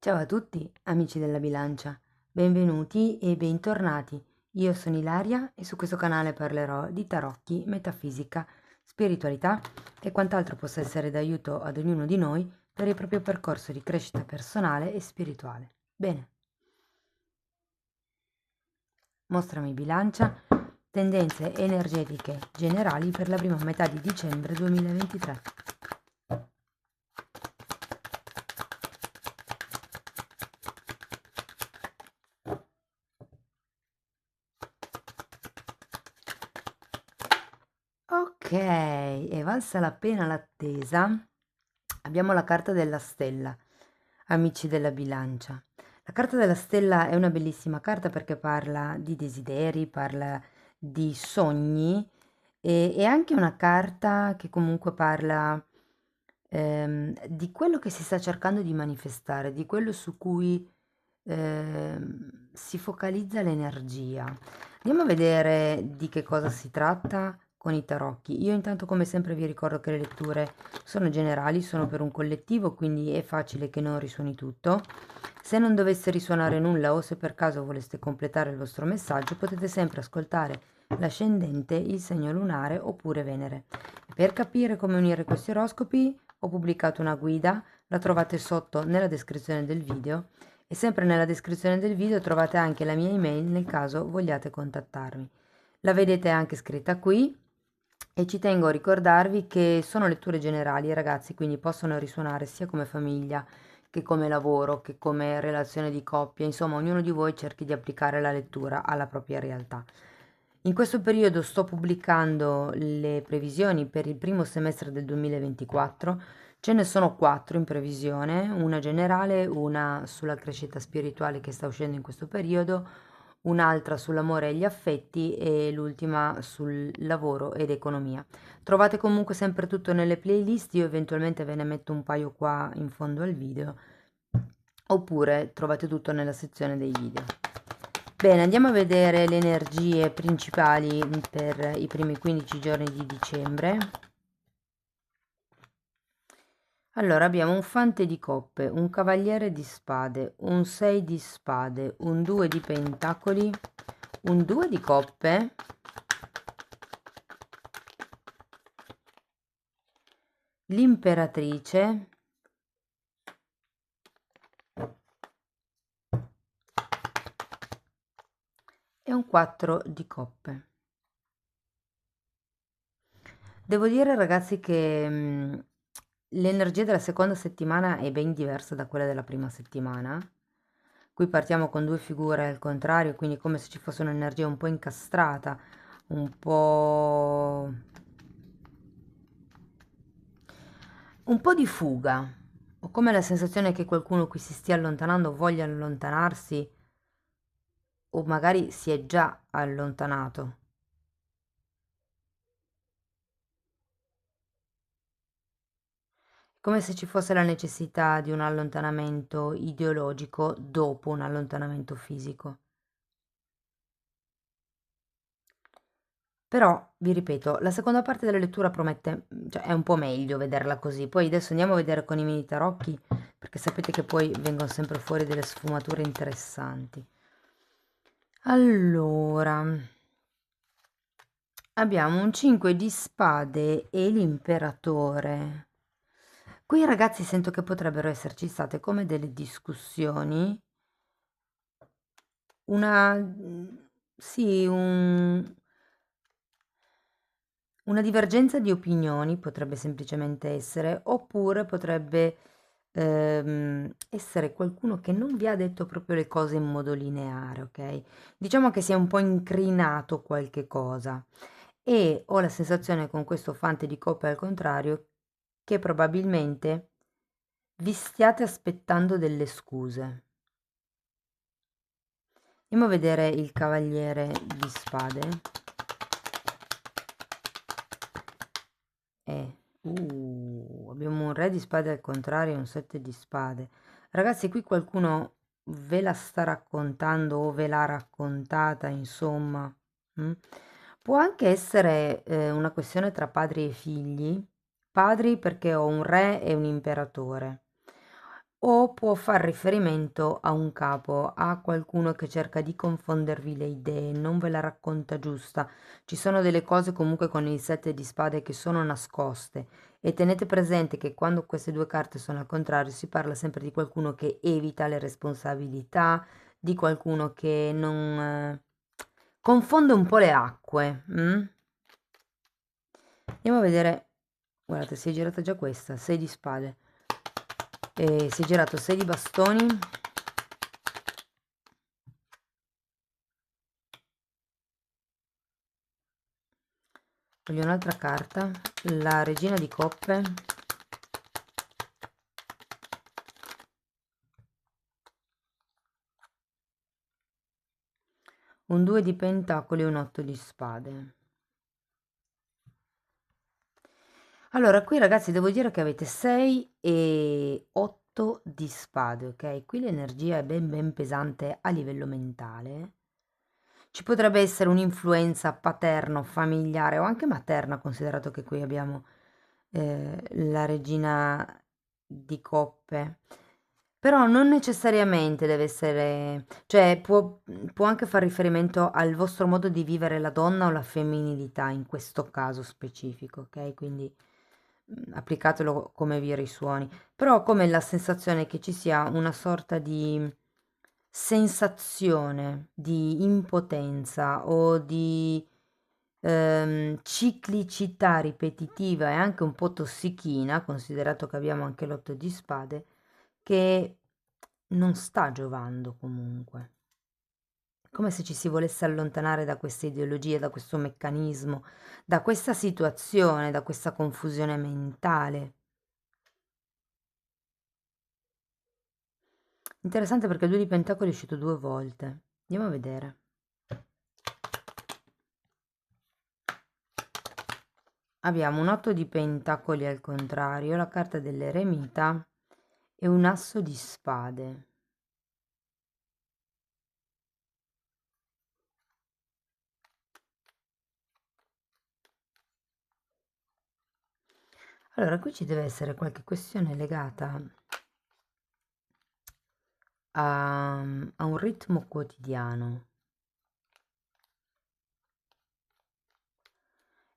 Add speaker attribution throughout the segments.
Speaker 1: Ciao a tutti, amici della bilancia, benvenuti e bentornati. Io sono Ilaria e su questo canale parlerò di tarocchi, metafisica, spiritualità e quant'altro possa essere d'aiuto ad ognuno di noi per il proprio percorso di crescita personale e spirituale. Bene, mostrami bilancia, tendenze energetiche generali per la prima metà di dicembre 2023. Ok, è valsa la pena l'attesa. Abbiamo la carta della stella, amici della bilancia. La carta della stella è una bellissima carta perché parla di desideri, parla di sogni e è anche una carta che comunque parla di quello che si sta cercando di manifestare, di quello su cui si focalizza l'energia. Andiamo a vedere di che cosa si tratta con i tarocchi. Io intanto come sempre vi ricordo che le letture sono generali, sono per un collettivo, quindi è facile che non risuoni tutto. Se non dovesse risuonare nulla o se per caso voleste completare il vostro messaggio, potete sempre ascoltare l'ascendente, il segno lunare oppure Venere. Per capire come unire questi oroscopi ho pubblicato una guida, la trovate sotto nella descrizione del video e sempre nella descrizione del video trovate anche la mia email nel caso vogliate contattarmi. La vedete anche scritta qui e ci tengo a ricordarvi che sono letture generali, ragazzi, quindi possono risuonare sia come famiglia che come lavoro, che come relazione di coppia, insomma, ognuno di voi cerchi di applicare la lettura alla propria realtà. In questo periodo sto pubblicando le previsioni per il primo semestre del 2024. Ce ne sono 4 in previsione, una generale, una sulla crescita spirituale che sta uscendo in questo periodo, un'altra sull'amore e gli affetti e l'ultima sul lavoro ed economia. Trovate comunque sempre tutto nelle playlist, io eventualmente ve ne metto un paio qua in fondo al video, oppure trovate tutto nella sezione dei video. Bene, andiamo a vedere le energie principali per i primi 15 giorni di dicembre. Allora, abbiamo un fante di coppe, un cavaliere di spade, un 6 di spade, un 2 di pentacoli, un 2 di coppe, l'imperatrice e un 4 di coppe. Devo dire, ragazzi, che l'energia della seconda settimana è ben diversa da quella della prima settimana. Qui partiamo con 2 figure al contrario, quindi come se ci fosse un'energia un po' incastrata, un po' di fuga. Ho come la sensazione che qualcuno qui si stia allontanando, voglia allontanarsi o magari si è già allontanato. Come se ci fosse la necessità di un allontanamento ideologico dopo un allontanamento fisico. Però, vi ripeto, la seconda parte della lettura promette, cioè è un po' meglio vederla così. Poi adesso andiamo a vedere con i mini tarocchi, perché sapete che poi vengono sempre fuori delle sfumature interessanti. Allora, abbiamo un 5 di spade e l'imperatore. Qui ragazzi sento che potrebbero esserci state come delle discussioni, una, sì, una divergenza di opinioni potrebbe semplicemente essere, oppure potrebbe essere qualcuno che non vi ha detto proprio le cose in modo lineare, ok? Diciamo che si è un po' incrinato qualche cosa e ho la sensazione con questo fante di coppe al contrario che probabilmente vi stiate aspettando delle scuse. Andiamo a vedere il cavaliere di spade. Abbiamo un re di spade al contrario e un 7 di spade. Ragazzi, qui qualcuno ve la sta raccontando o ve l'ha raccontata, insomma. mm? Può anche essere una questione tra padri e figli. Padri perché ho un re e un imperatore. o può far riferimento a un capo, a qualcuno che cerca di confondervi le idee, non ve la racconta giusta. Ci sono delle cose comunque con il 7 di spade che sono nascoste e tenete presente che quando queste due carte sono al contrario si parla sempre di qualcuno che evita le responsabilità, di qualcuno che non confonde un po' le acque. Andiamo a vedere. Guardate, si è girata già questa, 6 di spade. E si è girato 6 di bastoni. Voglio un'altra carta, la regina di coppe, un 2 di pentacoli e un 8 di spade. Allora, qui ragazzi devo dire che avete 6 e 8 di spade, ok? Qui l'energia è ben pesante a livello mentale. Ci potrebbe essere un'influenza paterno, familiare o anche materna, considerato che qui abbiamo la regina di coppe. Però non necessariamente deve essere, cioè può anche far riferimento al vostro modo di vivere la donna o la femminilità in questo caso specifico, ok? Quindi applicatelo come vi risuoni. Però ho come la sensazione che ci sia una sorta di sensazione di impotenza o di ciclicità ripetitiva e anche un po' tossichina, considerato che abbiamo anche l'otto di spade, che non sta giovando comunque. Come se ci si volesse allontanare da questa ideologia, da questo meccanismo, da questa situazione, da questa confusione mentale. Interessante perché il 2 di pentacoli è uscito 2 volte. Andiamo a vedere. Abbiamo un 8 di pentacoli al contrario, la carta dell'eremita e un asso di spade. Allora, qui ci deve essere qualche questione legata a un ritmo quotidiano.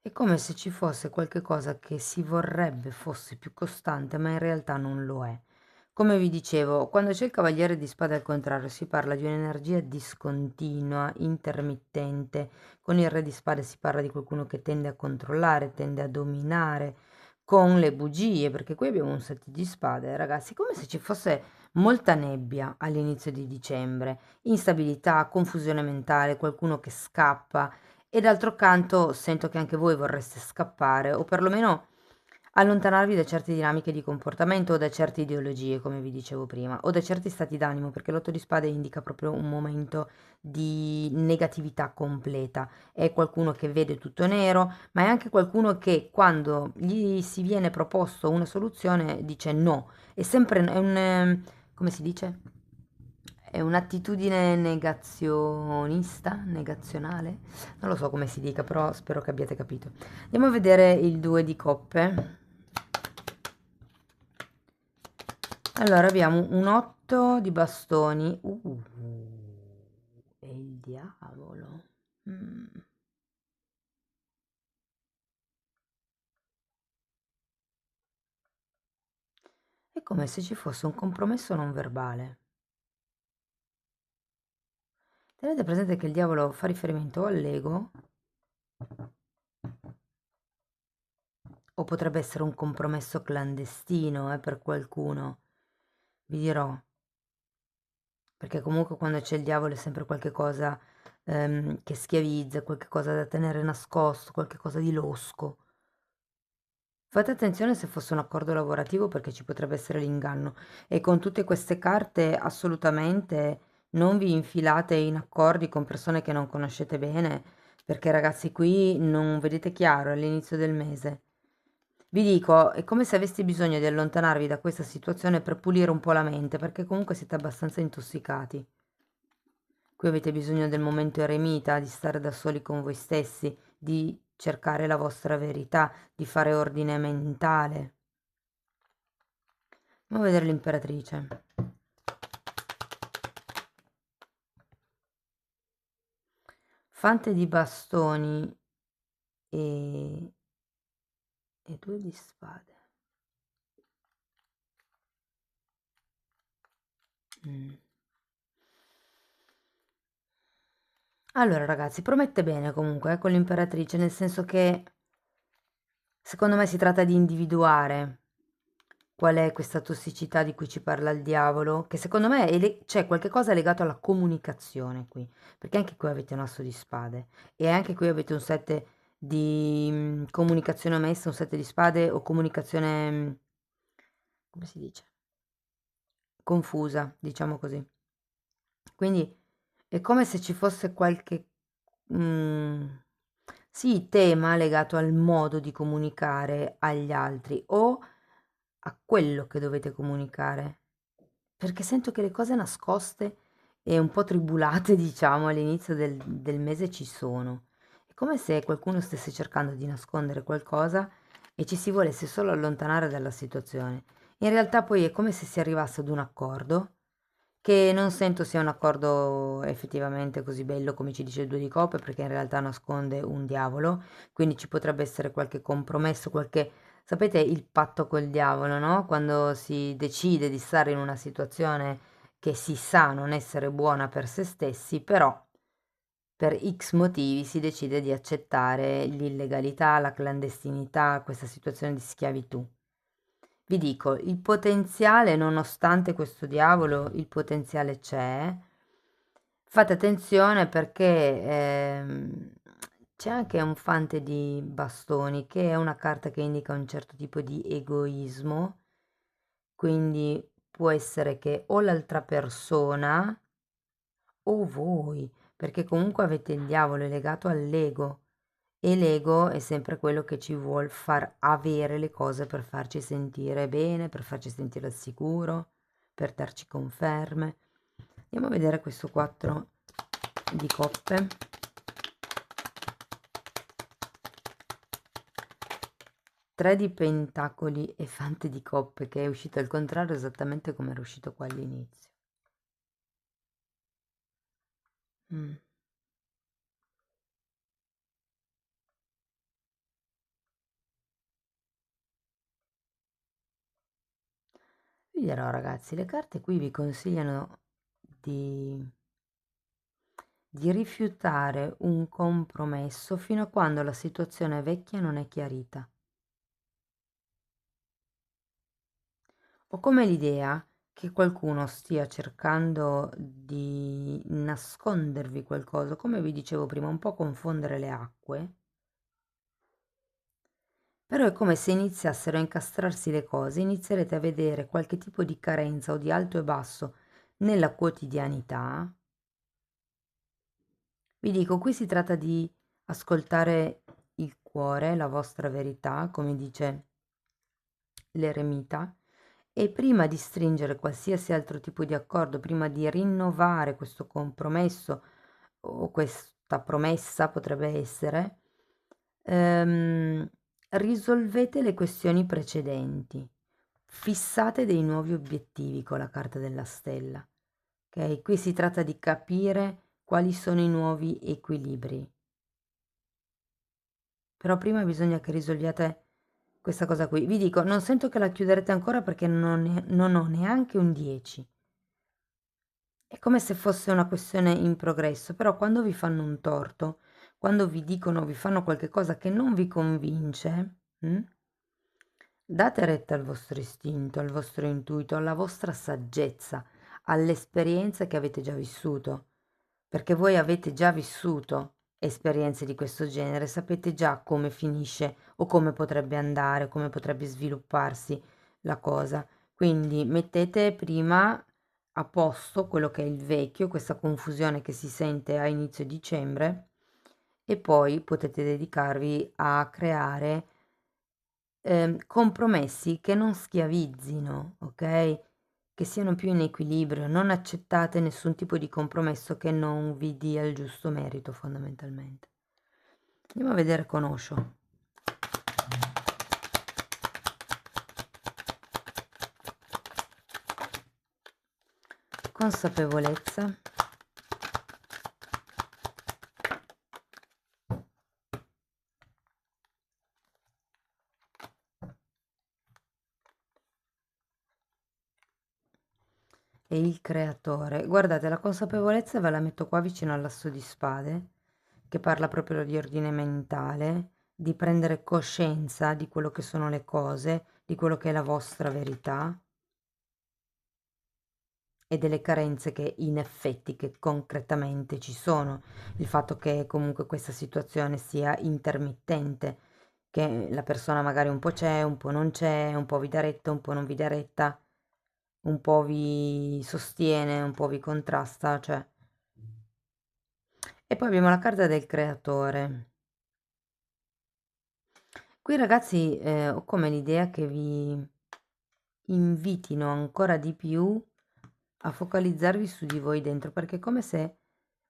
Speaker 1: È come se ci fosse qualche cosa che si vorrebbe fosse più costante, ma in realtà non lo è. Come vi dicevo, quando c'è il cavaliere di spade al contrario, si parla di un'energia discontinua, intermittente. Con il re di spade si parla di qualcuno che tende a controllare, tende a dominare con le bugie, perché qui abbiamo un set di spade, ragazzi, come se ci fosse molta nebbia all'inizio di dicembre, instabilità, confusione mentale, qualcuno che scappa e d'altro canto sento che anche voi vorreste scappare o perlomeno allontanarvi da certe dinamiche di comportamento o da certe ideologie, come vi dicevo prima, o da certi stati d'animo, perché l'otto di spade indica proprio un momento di negatività completa. È qualcuno che vede tutto nero, ma è anche qualcuno che quando gli si viene proposto una soluzione dice no. È sempre è un, come si dice? È un'attitudine negazionista, negazionale? Non lo so come si dica, però spero che abbiate capito. Andiamo a vedere il 2 di coppe. Allora abbiamo un 8 di bastoni. E il diavolo. Mm. È come se ci fosse un compromesso non verbale. Tenete presente che il diavolo fa riferimento o all'ego o potrebbe essere un compromesso clandestino, per qualcuno. Vi dirò, perché comunque quando c'è il diavolo è sempre qualche cosa che schiavizza, qualche cosa da tenere nascosto, qualche cosa di losco. Fate attenzione se fosse un accordo lavorativo perché ci potrebbe essere l'inganno e con tutte queste carte assolutamente non vi infilate in accordi con persone che non conoscete bene perché ragazzi qui non vedete chiaro all'inizio del mese. Vi dico, è come se avessi bisogno di allontanarvi da questa situazione per pulire un po' la mente perché comunque siete abbastanza intossicati. Qui avete bisogno del momento eremita, di stare da soli con voi stessi, di cercare la vostra verità, di fare ordine mentale. Andiamo a vedere l'imperatrice. Fante di bastoni e 2 di spade. Allora ragazzi, promette bene comunque con l'imperatrice, nel senso che secondo me si tratta di individuare qual è questa tossicità di cui ci parla il diavolo, che secondo me c'è qualche cosa legato alla comunicazione qui, perché anche qui avete un asso di spade e anche qui avete un 7 di comunicazione omessa, un 7 di spade o comunicazione, come si dice? Confusa, diciamo così. Quindi è come se ci fosse qualche, sì, tema legato al modo di comunicare agli altri o a quello che dovete comunicare. Perché sento che le cose nascoste e un po' tribulate, diciamo, all'inizio del mese ci sono. È come se qualcuno stesse cercando di nascondere qualcosa e ci si volesse solo allontanare dalla situazione. In realtà poi è come se si arrivasse ad un accordo, che non sento sia un accordo effettivamente così bello come ci dice il 2 di coppe, perché in realtà nasconde un diavolo, quindi ci potrebbe essere qualche compromesso, qualche, sapete, il patto col diavolo, no? Quando si decide di stare in una situazione che si sa non essere buona per se stessi, però per X motivi si decide di accettare l'illegalità, la clandestinità, questa situazione di schiavitù. Vi dico, il potenziale, nonostante questo diavolo, il potenziale c'è. Fate attenzione perché c'è anche un fante di bastoni, che è una carta che indica un certo tipo di egoismo, quindi può essere che o l'altra persona o voi, perché comunque avete il diavolo è legato all'ego e l'ego è sempre quello che ci vuol far avere le cose per farci sentire bene, per farci sentire al sicuro, per darci conferme. Andiamo a vedere questo 4 di coppe. 3 di pentacoli e fante di coppe, che è uscito al contrario esattamente come era uscito qua all'inizio. Mm. Vi dirò ragazzi, le carte qui vi consigliano di rifiutare un compromesso fino a quando la situazione vecchia non è chiarita. Ho come l'idea che qualcuno stia cercando di nascondervi qualcosa, come vi dicevo prima, un po' confondere le acque, però è come se iniziassero a incastrarsi le cose, inizierete a vedere qualche tipo di carenza o di alto e basso nella quotidianità. Vi dico, qui si tratta di ascoltare il cuore, la vostra verità, come dice l'eremita, e prima di stringere qualsiasi altro tipo di accordo, prima di rinnovare questo compromesso o questa promessa potrebbe essere, ehm, risolvete le questioni precedenti, fissate dei nuovi obiettivi con la carta della stella. Ok, qui si tratta di capire quali sono i nuovi equilibri. Però prima bisogna che risolviate questa cosa qui. Vi dico, non sento che la chiuderete ancora perché non ho neanche un 10. È come se fosse una questione in progresso, però quando vi fanno un torto, quando vi dicono, vi fanno qualche cosa che non vi convince, date retta al vostro istinto, al vostro intuito, alla vostra saggezza, alle esperienze che avete già vissuto, perché voi avete già vissuto esperienze di questo genere, sapete già come finisce o come potrebbe andare, come potrebbe svilupparsi la cosa. Quindi mettete prima a posto quello che è il vecchio, questa confusione che si sente a inizio dicembre, e poi potete dedicarvi a creare compromessi che non schiavizzino, ok? Che siano più in equilibrio, non accettate nessun tipo di compromesso che non vi dia il giusto merito fondamentalmente. Andiamo a vedere con Osho. consapevolezza, e il creatore. Guardate, la consapevolezza ve la metto qua vicino all'asso di spade, che parla proprio di ordine mentale, di prendere coscienza di quello che sono le cose, di quello che è la vostra verità e delle carenze che in effetti, che concretamente ci sono. Il fatto che comunque questa situazione sia intermittente, che la persona magari un po' c'è, un po' non c'è, un po' vi dà retta, un po' non vi dà retta, un po' vi sostiene, un po' vi contrasta, cioè. E poi abbiamo la carta del creatore. Qui ragazzi ho come l'idea che vi invitino ancora di più a focalizzarvi su di voi dentro, perché è come se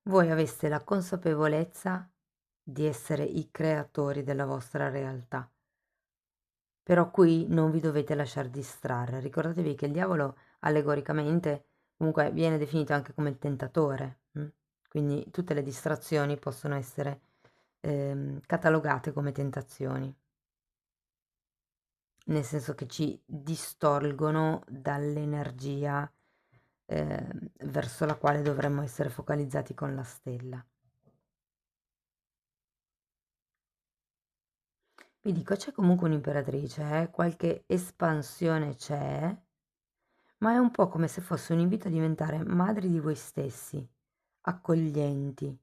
Speaker 1: voi aveste la consapevolezza di essere i creatori della vostra realtà. Però qui non vi dovete lasciar distrarre. Ricordatevi che il diavolo allegoricamente comunque viene definito anche come il tentatore, quindi tutte le distrazioni possono essere catalogate come tentazioni, nel senso che ci distolgono dall'energia verso la quale dovremmo essere focalizzati con la stella. Vi dico, c'è comunque un'imperatrice, qualche espansione c'è, ma è un po' come se fosse un invito a diventare madri di voi stessi, accoglienti.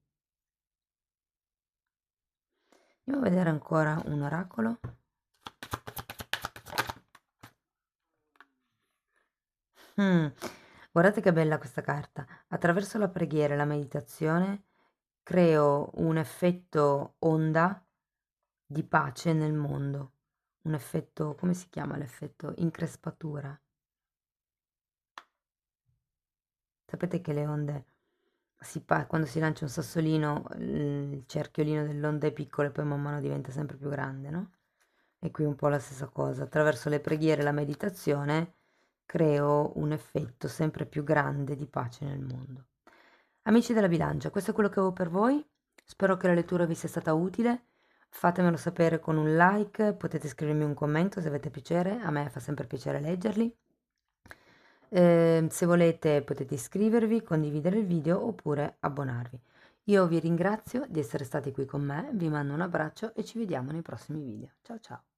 Speaker 1: Andiamo a vedere ancora un oracolo. Guardate che bella questa carta. Attraverso la preghiera e la meditazione creo un effetto onda di pace nel mondo. Un effetto, come si chiama l'effetto? Increspatura. Sapete che le onde, quando si lancia un sassolino, il cerchiolino dell'onda è piccolo e poi man mano diventa sempre più grande, no? E qui un po' la stessa cosa. Attraverso le preghiere e la meditazione creo un effetto sempre più grande di pace nel mondo. Amici della bilancia, questo è quello che avevo per voi. Spero che la lettura vi sia stata utile. Fatemelo sapere con un like, potete scrivermi un commento se avete piacere, a me fa sempre piacere leggerli. Se volete potete iscrivervi, condividere il video oppure abbonarvi. Io vi ringrazio di essere stati qui con me, vi mando un abbraccio e ci vediamo nei prossimi video. Ciao ciao!